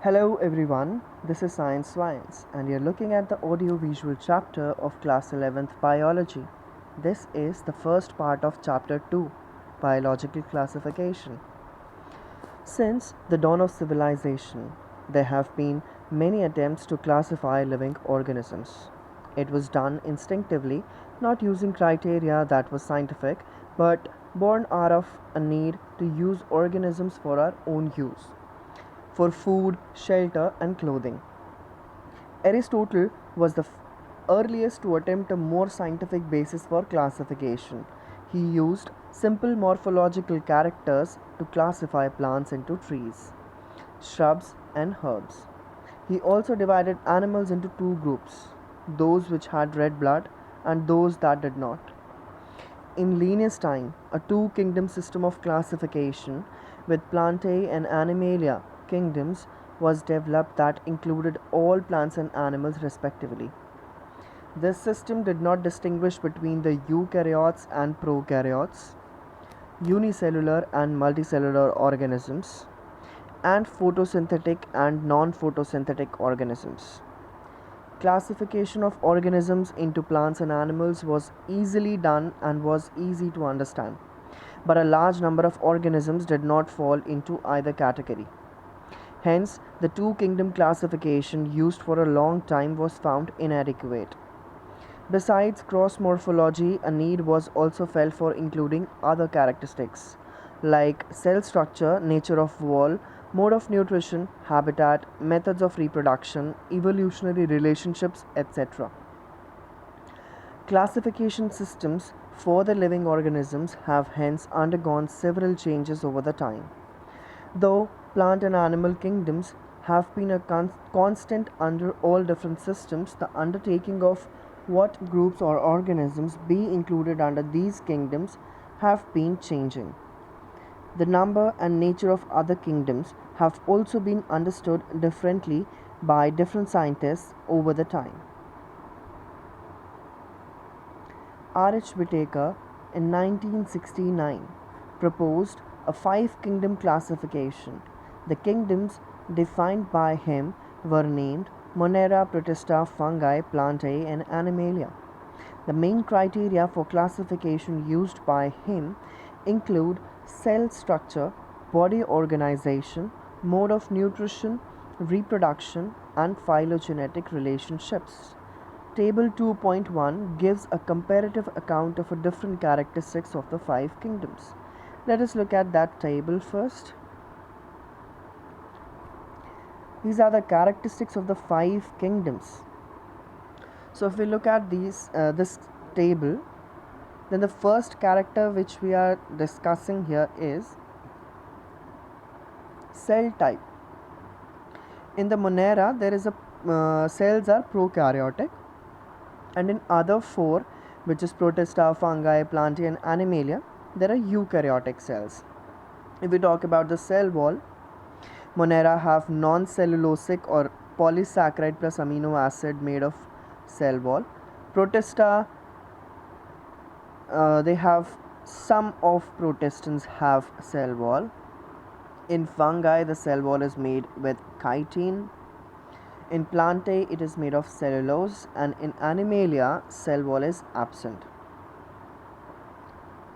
Hello everyone, this is Science Science and you're looking at the audio-visual chapter of Class 11th Biology. This is the first part of Chapter 2, Biological Classification. Since the dawn of civilization, there have been many attempts to classify living organisms. It was done instinctively, not using criteria that was scientific, but born out of a need to use organisms for our own use for food, shelter, and clothing. Aristotle was the earliest to attempt a more scientific basis for classification. He used simple morphological characters to classify plants into trees, shrubs, and herbs. He also divided animals into two groups, those which had red blood and those that did not. In Linnaeus' time, a two-kingdom system of classification with Plantae and Animalia kingdoms was developed that included all plants and animals respectively. This system did not distinguish between the eukaryotes and prokaryotes, unicellular and multicellular organisms, and photosynthetic and non-photosynthetic organisms. Classification of organisms into plants and animals was easily done and was easy to understand, but a large number of organisms did not fall into either category. Hence, the two kingdom classification used for a long time was found inadequate. Besides cross morphology, a need was also felt for including other characteristics like cell structure, nature of wall, mode of nutrition, habitat, methods of reproduction, evolutionary relationships, etc. Classification systems for the living organisms have hence undergone several changes over the time. Though plant and animal kingdoms have been a constant under all different systems, the undertaking of what groups or organisms be included under these kingdoms have been changing. The number and nature of other kingdoms have also been understood differently by different scientists over the time. R. H. Whittaker in 1969 proposed a five-kingdom classification. The kingdoms defined by him were named Monera, Protista, Fungi, Plantae, and Animalia. The main criteria for classification used by him include cell structure, body organization, mode of nutrition, reproduction, and phylogenetic relationships. Table 2.1 gives a comparative account of the different characteristics of the five kingdoms. Let us look at that table first. These are the characteristics of the five kingdoms. So if we look at this table, then the first character which we are discussing here is cell type. In the Monera, there is a cells are prokaryotic, and in other four, which is Protista, Fungi, Plantae, and Animalia, there are eukaryotic cells. If we talk about the cell wall, Monera have non-cellulosic or polysaccharide plus amino acid made of cell wall. Protista, they have some of protistans have cell wall. In fungi, the cell wall is made with chitin. In Plantae, it is made of cellulose, and in Animalia, cell wall is absent.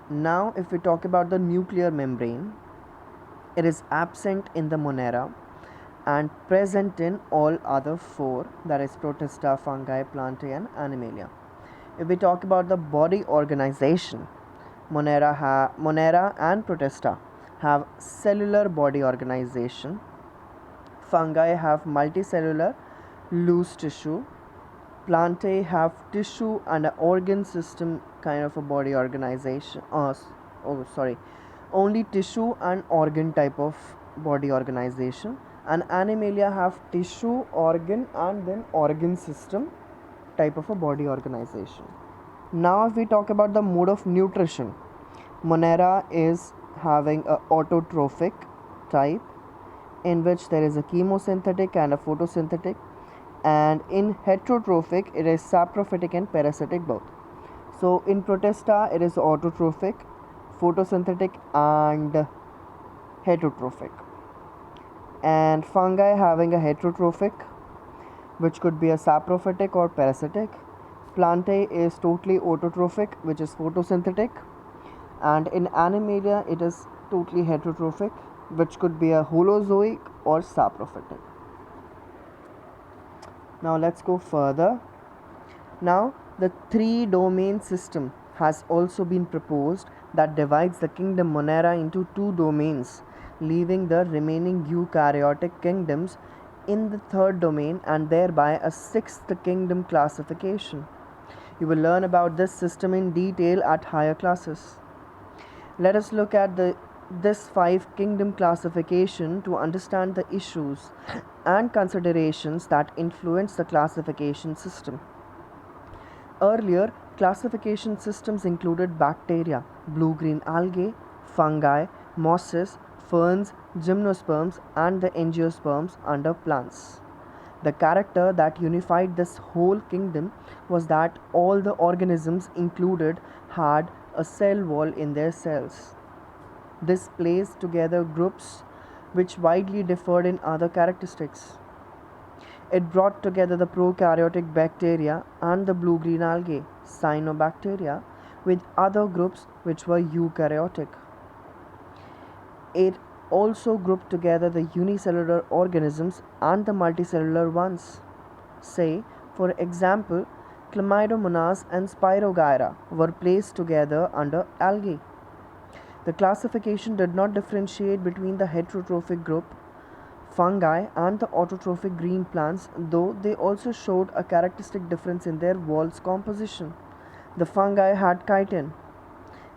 Now, if we talk about the nuclear membrane, it is absent in the Monera and present in all other four, that is Protista, Fungi, Plantae, and Animalia. If we talk about the body organization, Monera and Protista have cellular body organization. Fungi have multicellular loose tissue. Plantae have tissue and an organ system kind of a body organization. Only tissue and organ type of body organization. And Animalia have tissue, organ, and then organ system type of a body organization. Now if we talk about the mode of nutrition, Monera is having a autotrophic type, in which there is a chemosynthetic and a photosynthetic, and in heterotrophic it is saprophytic and parasitic both. So in Protista it is autotrophic, photosynthetic, and heterotrophic. and fungi having a heterotrophic, which could be a saprophytic or parasitic. Plantae is totally autotrophic, which is photosynthetic, and in Animalia it is totally heterotrophic, which could be a holozoic or saprophytic. Now let's go further. Now the three domain system has also been proposed that divides the kingdom Monera into two domains, leaving the remaining eukaryotic kingdoms in the third domain and thereby a sixth kingdom classification. You will learn about this system in detail at higher classes. Let us look at this five kingdom classification to understand the issues and considerations that influence the classification system. Earlier, classification systems included bacteria, blue-green algae, fungi, mosses, ferns, gymnosperms, and the angiosperms under plants. The character that unified this whole kingdom was that all the organisms included had a cell wall in their cells. This placed together groups which widely differed in other characteristics. It brought together the prokaryotic bacteria and the blue-green algae, cyanobacteria, with other groups which were eukaryotic. It also grouped together the unicellular organisms and the multicellular ones. Say, for example, Chlamydomonas and Spirogyra were placed together under algae. The classification did not differentiate between the heterotrophic group fungi and the autotrophic green plants, though they also showed a characteristic difference in their walls composition. The fungi had chitin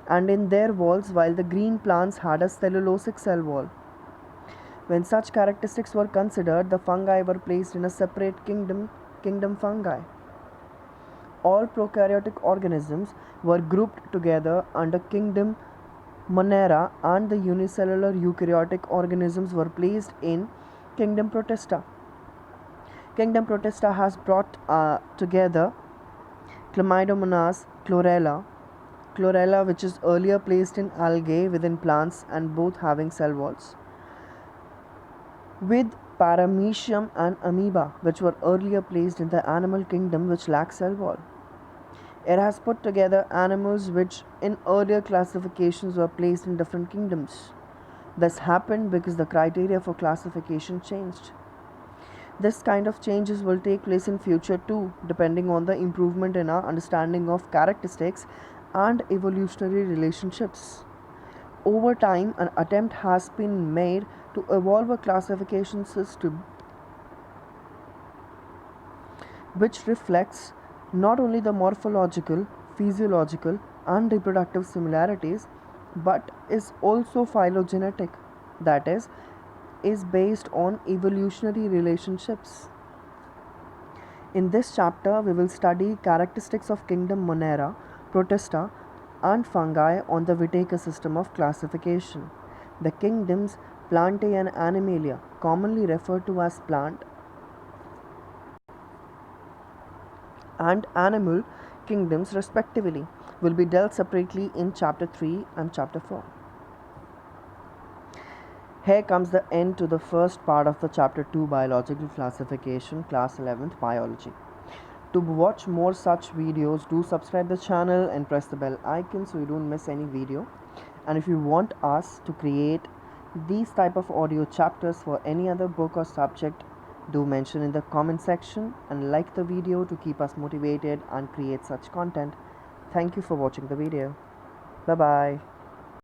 and in their walls, while the green plants had a cellulosic cell wall. When such characteristics were considered, the fungi were placed in a separate kingdom fungi. All prokaryotic organisms were grouped together under kingdom Monera, and the unicellular eukaryotic organisms were placed in kingdom Protista. Kingdom Protista has brought together Chlamydomonas chlorella, which is earlier placed in algae within plants and both having cell walls, with Paramecium and amoeba, which were earlier placed in the animal kingdom which lack cell wall. It has put together animals which in earlier classifications were placed in different kingdoms. This happened because the criteria for classification changed. This kind of changes will take place in future too, depending on the improvement in our understanding of characteristics and evolutionary relationships. Over time, an attempt has been made to evolve a classification system which reflects not only the morphological, physiological, and reproductive similarities, but is also phylogenetic, that is based on evolutionary relationships. In this chapter, we will study characteristics of kingdom Monera, Protista, and fungi on the Whittaker system of classification. The kingdoms Plantae and Animalia, commonly referred to as plant and animal kingdoms respectively, will be dealt separately in chapter 3 and chapter 4. Here comes the end to the first part of the chapter 2 biological classification, class 11th biology. To watch more such videos, do subscribe the channel and press the bell icon so you don't miss any video. And if you want us to create these type of audio chapters for any other book or subject, do mention in the comment section and like the video to keep us motivated and create such content. Thank you for watching the video. Bye bye.